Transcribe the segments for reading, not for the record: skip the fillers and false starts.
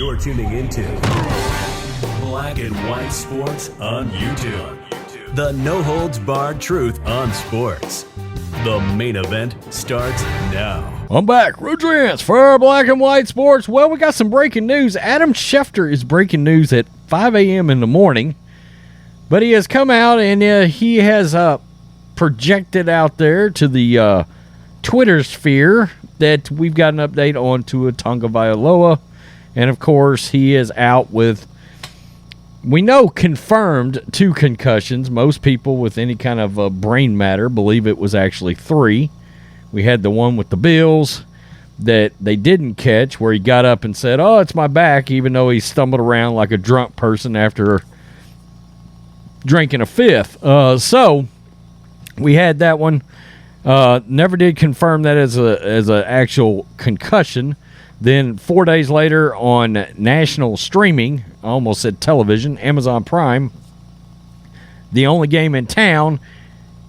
You're tuning into Black and White Sports on YouTube. The no-holds-barred truth on sports. The main event starts now. I'm back. Rodrance for Black and White Sports. Well, we got some breaking news. Adam Schefter is breaking news at 5 a.m. in the morning. But he has come out and he has projected out there to the Twitter sphere that we've got an update on Tua Tagovailoa. And, of course, he is out with, we know, confirmed 2 concussions. Most people with any kind of brain matter believe it was actually 3. We had the one with the Bills that they didn't catch where he got up and said, "Oh, it's my back," even though he stumbled around like a drunk person after drinking a fifth. So we had that one. Never did confirm that as a actual concussion. Then 4 days later on national streaming, I almost said television, Amazon Prime, the only game in town,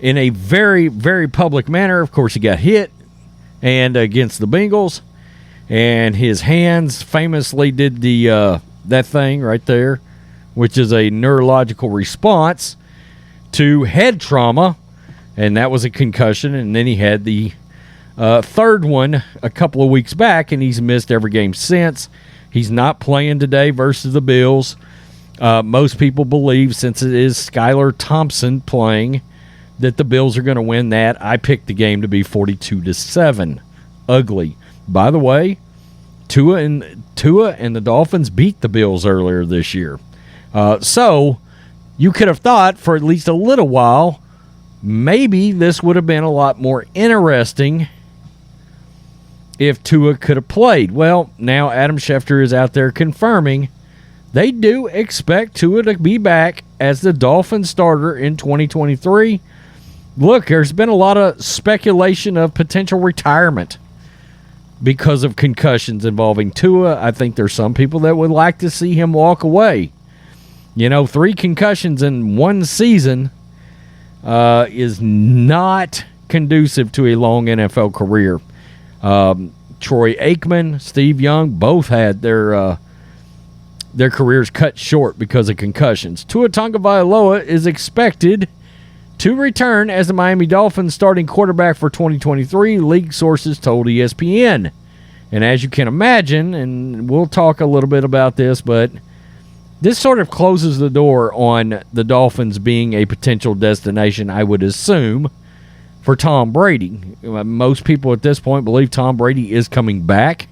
in a very, very public manner. Of course, he got hit and against the Bengals, and his hands famously did the that thing right there, which is a neurological response to head trauma, and that was a concussion. And then he had the third one a couple of weeks back, and he's missed every game since. He's not playing today versus the Bills. Most people believe, since it is Skylar Thompson playing, that the Bills are going to win that. I picked the game to be 42-7. Ugly. By the way, Tua and the Dolphins beat the Bills earlier this year. So you could have thought for at least a little while, maybe this would have been a lot more interesting if Tua could have played. Well, now Adam Schefter is out there confirming they do expect Tua to be back as the Dolphins starter in 2023. Look, there's been a lot of speculation of potential retirement because of concussions involving Tua. I think there's some people that would like to see him walk away. 3 concussions in one season is not conducive to a long NFL career. Troy Aikman, Steve Young, both had their careers cut short because of concussions. Tua Tagovailoa is expected to return as the Miami Dolphins starting quarterback for 2023, league sources told ESPN. And as you can imagine, and we'll talk a little bit about this, but this sort of closes the door on the Dolphins being a potential destination, I would assume, for Tom Brady. Most people at this point believe Tom Brady is coming back.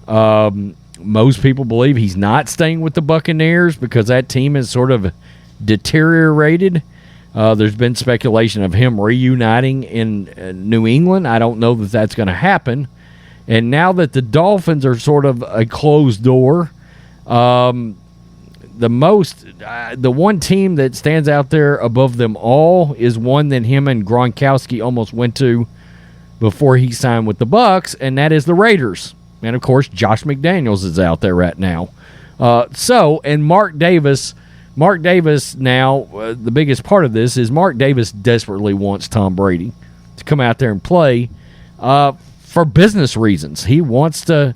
Most people believe he's not staying with the Buccaneers because that team is sort of deteriorated. There's been speculation of him reuniting in New England. I don't know that that's going to happen. And now that the Dolphins are sort of a closed door, the one team that stands out there above them all is one that him and Gronkowski almost went to before he signed with the Bucs, and that is the Raiders. And, of course, Josh McDaniels is out there right now. And Mark Davis now, the biggest part of this is Mark Davis desperately wants Tom Brady to come out there and play for business reasons. He wants to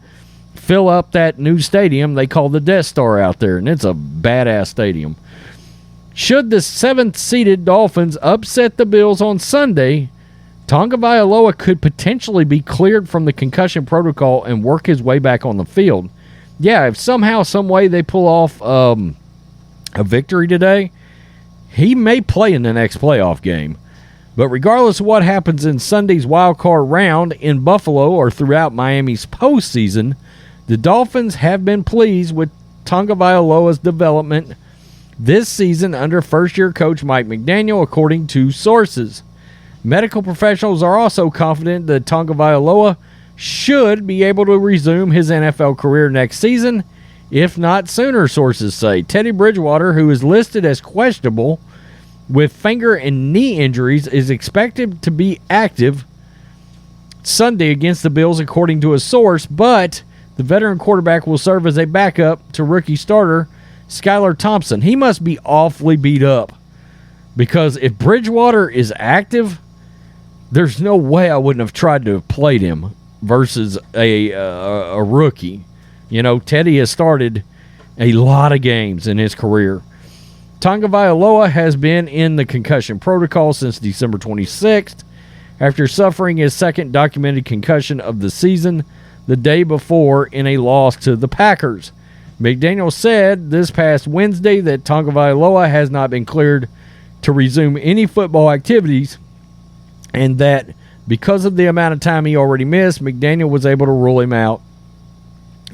fill up that new stadium they call the Death Star out there, and it's a badass stadium. Should the 7th-seeded Dolphins upset the Bills on Sunday, Tagovailoa could potentially be cleared from the concussion protocol and work his way back on the field. Yeah, if somehow, some way they pull off a victory today, he may play in the next playoff game. But regardless of what happens in Sunday's wild card round in Buffalo or throughout Miami's postseason, the Dolphins have been pleased with Tagovailoa's development this season under first-year coach Mike McDaniel, according to sources. Medical professionals are also confident that Tagovailoa should be able to resume his NFL career next season, if not sooner, sources say. Teddy Bridgewater, who is listed as questionable with finger and knee injuries, is expected to be active Sunday against the Bills, according to a source, but the veteran quarterback will serve as a backup to rookie starter Skylar Thompson. He must be awfully beat up, because if Bridgewater is active, there's no way I wouldn't have tried to have played him versus a rookie. Teddy has started a lot of games in his career. Tagovailoa has been in the concussion protocol since December 26th after suffering his second documented concussion of the season the day before in a loss to the Packers. McDaniel said this past Wednesday that Tagovailoa has not been cleared to resume any football activities, and that because of the amount of time he already missed, McDaniel was able to rule him out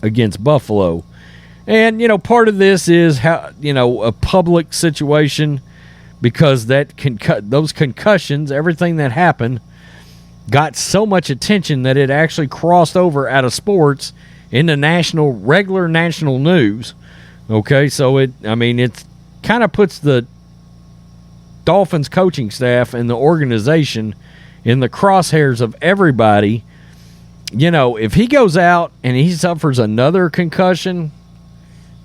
against Buffalo. And, part of this is how, a public situation, because those concussions, everything that happened, got so much attention that it actually crossed over out of sports into regular national news. Okay, so it kind of puts the Dolphins coaching staff and the organization in the crosshairs of everybody. If he goes out and he suffers another concussion,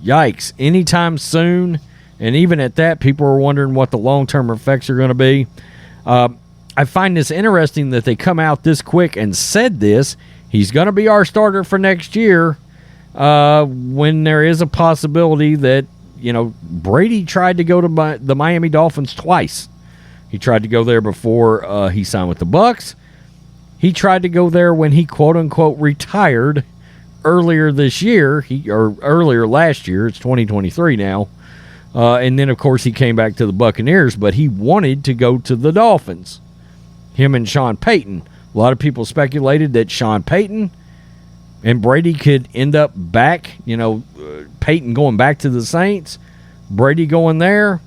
yikes, anytime soon. And even at that, people are wondering what the long-term effects are going to be. I find this interesting that they come out this quick and said this. He's going to be our starter for next year, when there is a possibility that, Brady tried to go to the Miami Dolphins twice. He tried to go there before he signed with the Bucs. He tried to go there when he quote-unquote retired earlier this year, or earlier last year. It's 2023 now. And then, of course, he came back to the Buccaneers, but he wanted to go to the Dolphins, him and Sean Payton. A lot of people speculated that Sean Payton and Brady could end up back, Payton going back to the Saints, Brady going there,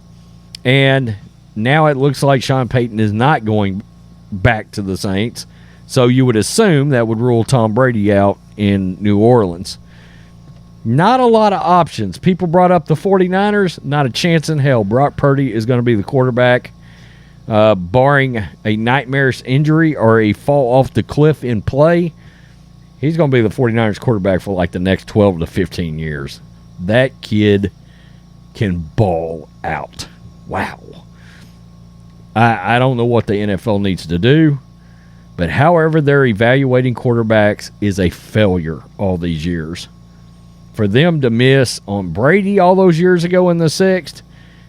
and now it looks like Sean Payton is not going back to the Saints. So you would assume that would rule Tom Brady out in New Orleans. Not a lot of options. People brought up the 49ers. Not a chance in hell. Brock Purdy is going to be the quarterback, barring a nightmarish injury or a fall off the cliff in play. He's going to be the 49ers quarterback for like the next 12 to 15 years. That kid can ball out. Wow. I don't know what the NFL needs to do, but however they're evaluating quarterbacks is a failure all these years. For them to miss on Brady all those years ago in the 6th,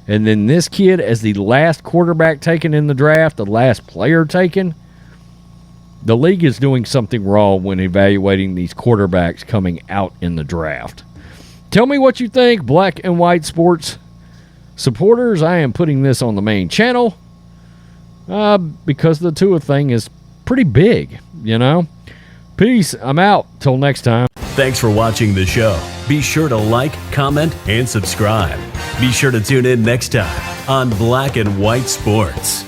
and then this kid as the last quarterback taken in the draft, the last player taken, the league is doing something wrong when evaluating these quarterbacks coming out in the draft. Tell me what you think, Black and White Sports supporters. I am putting this on the main channel because the Tua thing is pretty big, Peace. I'm out. Till next time. Thanks for watching the show. Be sure to like, comment, and subscribe. Be sure to tune in next time on Black and White Sports.